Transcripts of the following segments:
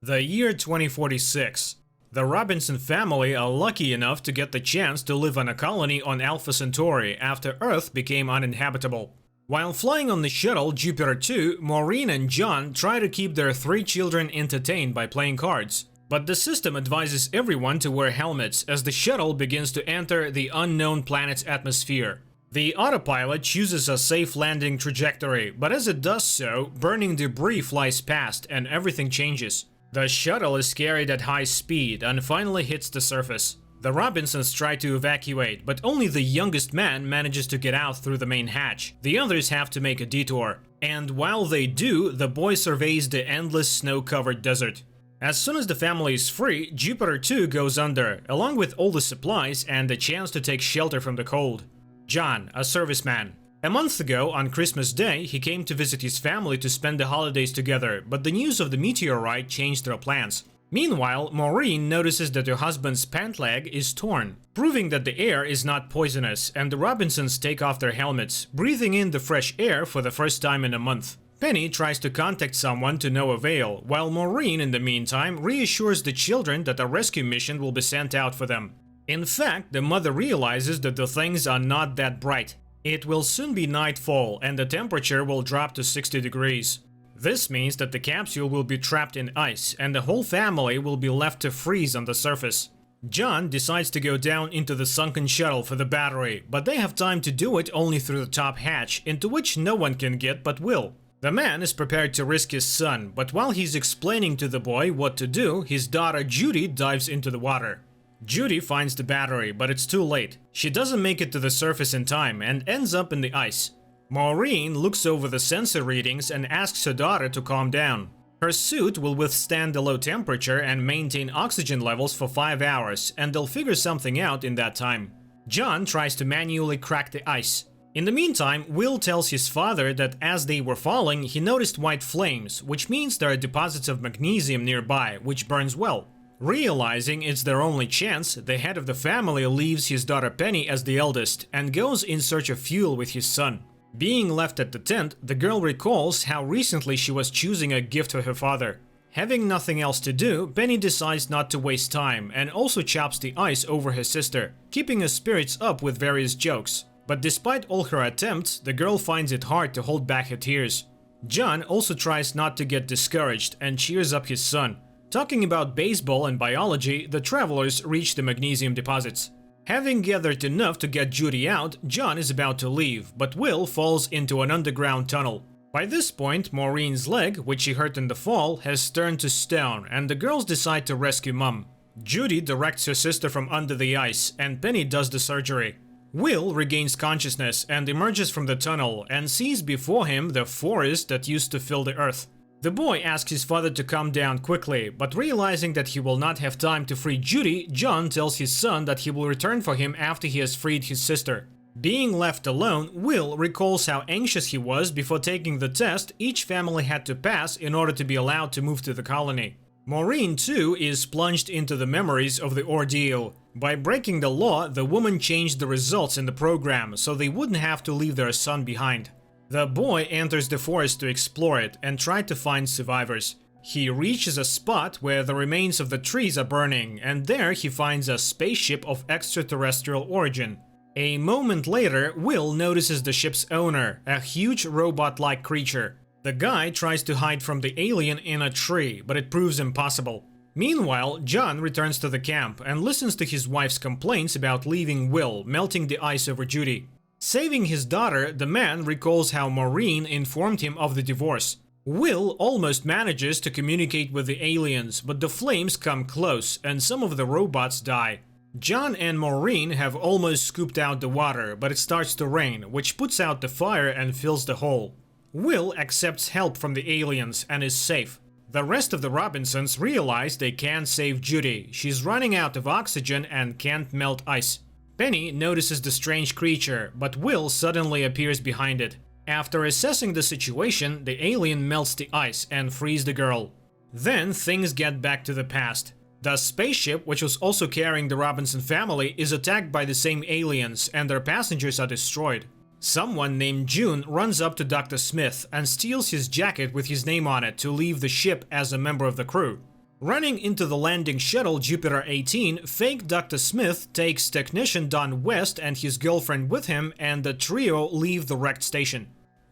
The year 2046. The Robinson family are lucky enough to get the chance to live on a colony on Alpha Centauri after Earth became uninhabitable. While flying on the shuttle Jupiter 2, Maureen and John try to keep their 3 children entertained by playing cards. But the system advises everyone to wear helmets as the shuttle begins to enter the unknown planet's atmosphere. The autopilot chooses a safe landing trajectory, but as it does so, burning debris flies past and everything changes. The shuttle is carried at high speed and finally hits the surface. The Robinsons try to evacuate, but only the youngest man manages to get out through the main hatch. The others have to make a detour. And while they do, the boy surveys the endless snow-covered desert. As soon as the family is free, Jupiter 2 goes under, along with all the supplies and the chance to take shelter from the cold. John, a serviceman. A month ago, on Christmas Day, he came to visit his family to spend the holidays together, but the news of the meteorite changed their plans. Meanwhile, Maureen notices that her husband's pant leg is torn, proving that the air is not poisonous, and the Robinsons take off their helmets, breathing in the fresh air for the first time in a month. Penny tries to contact someone to no avail, while Maureen, in the meantime, reassures the children that a rescue mission will be sent out for them. In fact, the mother realizes that the things are not that bright. It will soon be nightfall and the temperature will drop to 60 degrees. This means that the capsule will be trapped in ice and the whole family will be left to freeze on the surface. John decides to go down into the sunken shuttle for the battery, but they have time to do it only through the top hatch, into which no one can get but Will. The man is prepared to risk his son, but while he's explaining to the boy what to do, his daughter Judy dives into the water. Judy finds the battery, but it's too late. She doesn't make it to the surface in time and ends up in the ice. Maureen looks over the sensor readings and asks her daughter to calm down. Her suit will withstand the low temperature and maintain oxygen levels for 5 hours, and they'll figure something out in that time. John tries to manually crack the ice. In the meantime, Will tells his father that as they were falling, he noticed white flames, which means there are deposits of magnesium nearby, which burns well. Realizing it's their only chance, the head of the family leaves his daughter Penny as the eldest and goes in search of fuel with his son. Being left at the tent, the girl recalls how recently she was choosing a gift for her father. Having nothing else to do, Penny decides not to waste time and also chops the ice over her sister, keeping her spirits up with various jokes. But despite all her attempts, the girl finds it hard to hold back her tears. John also tries not to get discouraged and cheers up his son. Talking about baseball and biology, the travelers reach the magnesium deposits. Having gathered enough to get Judy out, John is about to leave, but Will falls into an underground tunnel. By this point, Maureen's leg, which she hurt in the fall, has turned to stone, and the girls decide to rescue Mum. Judy directs her sister from under the ice, and Penny does the surgery. Will regains consciousness and emerges from the tunnel and sees before him the forest that used to fill the earth. The boy asks his father to come down quickly, but realizing that he will not have time to free Judy, John tells his son that he will return for him after he has freed his sister. Being left alone, Will recalls how anxious he was before taking the test each family had to pass in order to be allowed to move to the colony. Maureen, too, is plunged into the memories of the ordeal. By breaking the law, the woman changed the results in the program so they wouldn't have to leave their son behind. The boy enters the forest to explore it and try to find survivors. He reaches a spot where the remains of the trees are burning, and there he finds a spaceship of extraterrestrial origin. A moment later, Will notices the ship's owner, a huge robot-like creature. The guy tries to hide from the alien in a tree, but it proves impossible. Meanwhile, John returns to the camp and listens to his wife's complaints about leaving Will melting the ice over Judy. Saving his daughter, the man recalls how Maureen informed him of the divorce. Will almost manages to communicate with the aliens, but the flames come close and some of the robots die. John and Maureen have almost scooped out the water, but it starts to rain, which puts out the fire and fills the hole. Will accepts help from the aliens and is safe. The rest of the Robinsons realize they can't save Judy. She's running out of oxygen and can't melt ice. Penny notices the strange creature, but Will suddenly appears behind it. After assessing the situation, the alien melts the ice and frees the girl. Then things get back to the past. The spaceship, which was also carrying the Robinson family, is attacked by the same aliens and their passengers are destroyed. Someone named June runs up to Dr. Smith and steals his jacket with his name on it to leave the ship as a member of the crew. Running into the landing shuttle Jupiter 18, fake Dr. Smith takes technician Don West and his girlfriend with him, and the trio leave the wrecked station.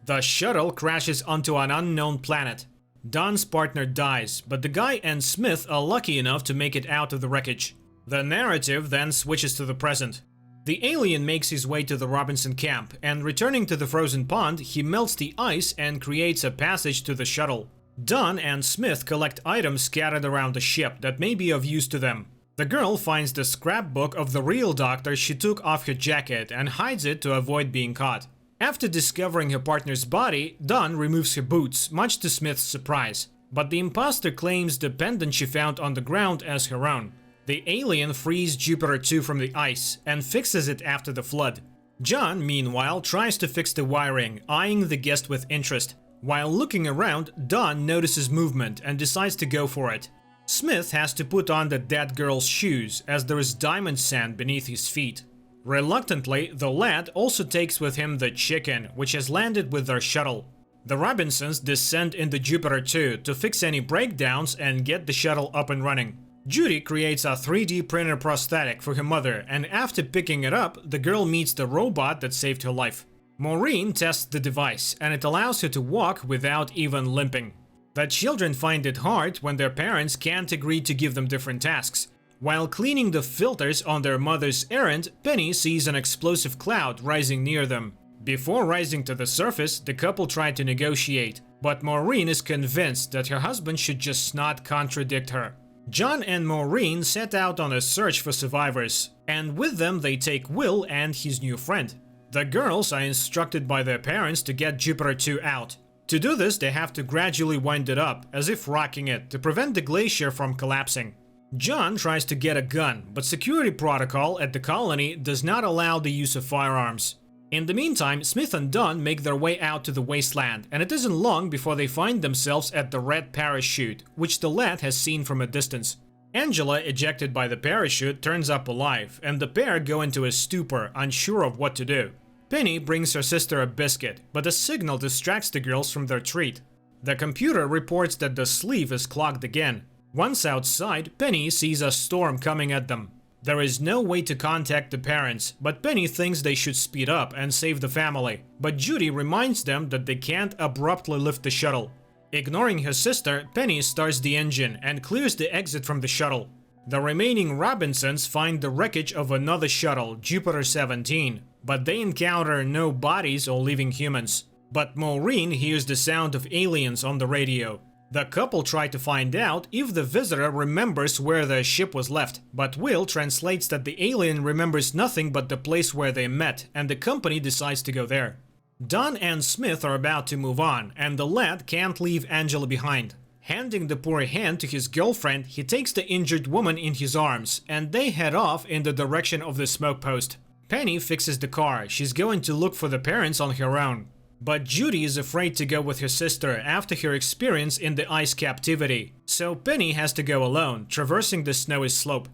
The shuttle crashes onto an unknown planet. Don's partner dies, but the guy and Smith are lucky enough to make it out of the wreckage. The narrative then switches to the present. The alien makes his way to the Robinson camp, and returning to the frozen pond, he melts the ice and creates a passage to the shuttle. Don and Smith collect items scattered around the ship that may be of use to them. The girl finds the scrapbook of the real doctor she took off her jacket and hides it to avoid being caught. After discovering her partner's body, Don removes her boots, much to Smith's surprise. But the impostor claims the pendant she found on the ground as her own. The alien frees Jupiter 2 from the ice and fixes it after the flood. John, meanwhile, tries to fix the wiring, eyeing the guest with interest. While looking around, Don notices movement and decides to go for it. Smith has to put on the dead girl's shoes, as there is diamond sand beneath his feet. Reluctantly, the lad also takes with him the chicken, which has landed with their shuttle. The Robinsons descend into Jupiter 2 to fix any breakdowns and get the shuttle up and running. Judy creates a 3D printer prosthetic for her mother, and after picking it up, the girl meets the robot that saved her life. Maureen tests the device, and it allows her to walk without even limping. The children find it hard when their parents can't agree to give them different tasks. While cleaning the filters on their mother's errand, Penny sees an explosive cloud rising near them. Before rising to the surface, the couple try to negotiate, but Maureen is convinced that her husband should just not contradict her. John and Maureen set out on a search for survivors, and with them they take Will and his new friend. The girls are instructed by their parents to get Jupiter 2 out. To do this, they have to gradually wind it up, as if rocking it, to prevent the glacier from collapsing. John tries to get a gun, but security protocol at the colony does not allow the use of firearms. In the meantime, Smith and Don make their way out to the wasteland, and it isn't long before they find themselves at the red parachute, which the lad has seen from a distance. Angela, ejected by the parachute, turns up alive, and the pair go into a stupor, unsure of what to do. Penny brings her sister a biscuit, but a signal distracts the girls from their treat. The computer reports that the sleeve is clogged again. Once outside, Penny sees a storm coming at them. There is no way to contact the parents, but Penny thinks they should speed up and save the family. But Judy reminds them that they can't abruptly lift the shuttle. Ignoring her sister, Penny starts the engine and clears the exit from the shuttle. The remaining Robinsons find the wreckage of another shuttle, Jupiter 17, but they encounter no bodies or living humans. But Maureen hears the sound of aliens on the radio. The couple try to find out if the visitor remembers where the ship was left, but Will translates that the alien remembers nothing but the place where they met, and the company decides to go there. Don and Smith are about to move on, and the lad can't leave Angela behind. Handing the poor hand to his girlfriend, he takes the injured woman in his arms, and they head off in the direction of the smoke post. Penny fixes the car. She's going to look for the parents on her own. But Judy is afraid to go with her sister after her experience in the ice captivity, so Penny has to go alone, traversing the snowy slope.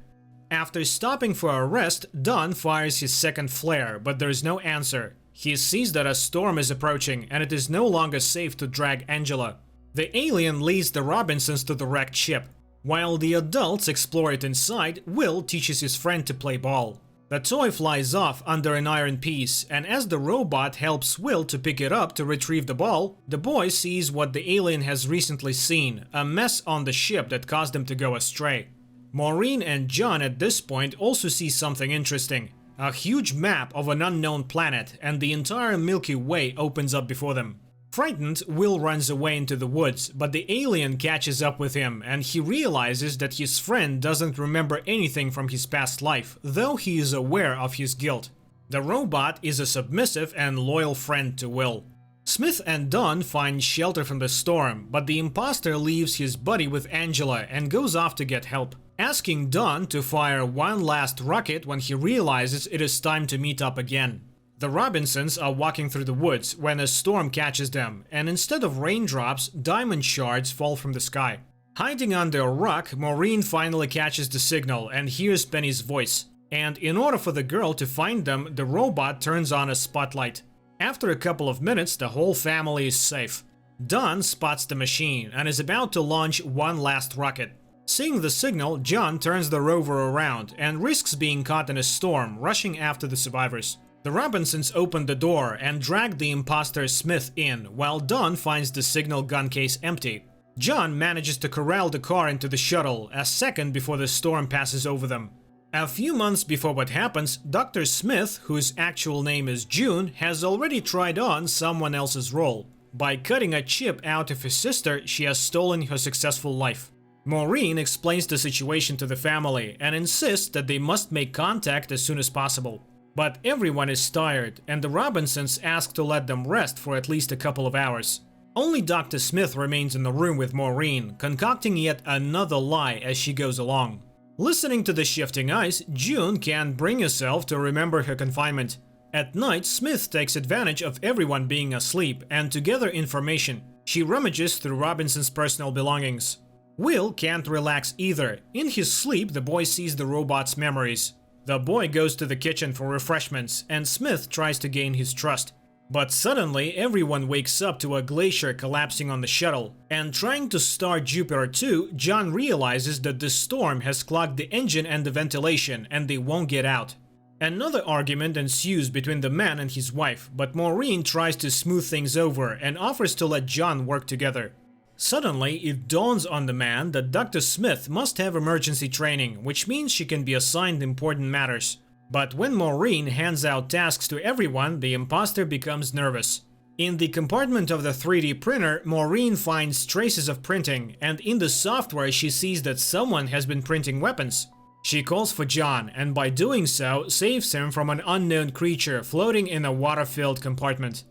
After stopping for a rest, Don fires his second flare, but there is no answer. He sees that a storm is approaching, and it is no longer safe to drag Angela. The alien leads the Robinsons to the wrecked ship. While the adults explore it inside, Will teaches his friend to play ball. The toy flies off under an iron piece, and as the robot helps Will to pick it up to retrieve the ball, the boy sees what the alien has recently seen, a mess on the ship that caused them to go astray. Maureen and John at this point also see something interesting. A huge map of an unknown planet, and the entire Milky Way opens up before them. Frightened, Will runs away into the woods, but the alien catches up with him, and he realizes that his friend doesn't remember anything from his past life, though he is aware of his guilt. The robot is a submissive and loyal friend to Will. Smith and Don find shelter from the storm, but the impostor leaves his buddy with Angela and goes off to get help, asking Don to fire one last rocket when he realizes it is time to meet up again. The Robinsons are walking through the woods when a storm catches them, and instead of raindrops, diamond shards fall from the sky. Hiding under a rock, Maureen finally catches the signal and hears Penny's voice. And in order for the girl to find them, the robot turns on a spotlight. After a couple of minutes, the whole family is safe. Don spots the machine and is about to launch one last rocket. Seeing the signal, John turns the rover around and risks being caught in a storm, rushing after the survivors. The Robinsons open the door and drag the impostor Smith in, while Dawn finds the signal gun case empty. John manages to corral the car into the shuttle a second before the storm passes over them. A few months before what happens, Dr. Smith, whose actual name is June, has already tried on someone else's role. By cutting a chip out of his sister, she has stolen her successful life. Maureen explains the situation to the family and insists that they must make contact as soon as possible. But everyone is tired, and the Robinsons ask to let them rest for at least a couple of hours. Only Dr. Smith remains in the room with Maureen, concocting yet another lie as she goes along. Listening to the shifting ice, June can't bring herself to remember her confinement. At night, Smith takes advantage of everyone being asleep and to gather information. She rummages through Robinson's personal belongings. Will can't relax either. In his sleep, the boy sees the robot's memories. The boy goes to the kitchen for refreshments, and Smith tries to gain his trust. But suddenly, everyone wakes up to a glacier collapsing on the shuttle. And trying to start Jupiter 2, John realizes that the storm has clogged the engine and the ventilation, and they won't get out. Another argument ensues between the man and his wife, but Maureen tries to smooth things over and offers to let John work together. Suddenly, it dawns on the man that Dr. Smith must have emergency training, which means she can be assigned important matters. But when Maureen hands out tasks to everyone, the imposter becomes nervous. In the compartment of the 3D printer, Maureen finds traces of printing, and in the software she sees that someone has been printing weapons. She calls for John, and by doing so, saves him from an unknown creature floating in a water-filled compartment.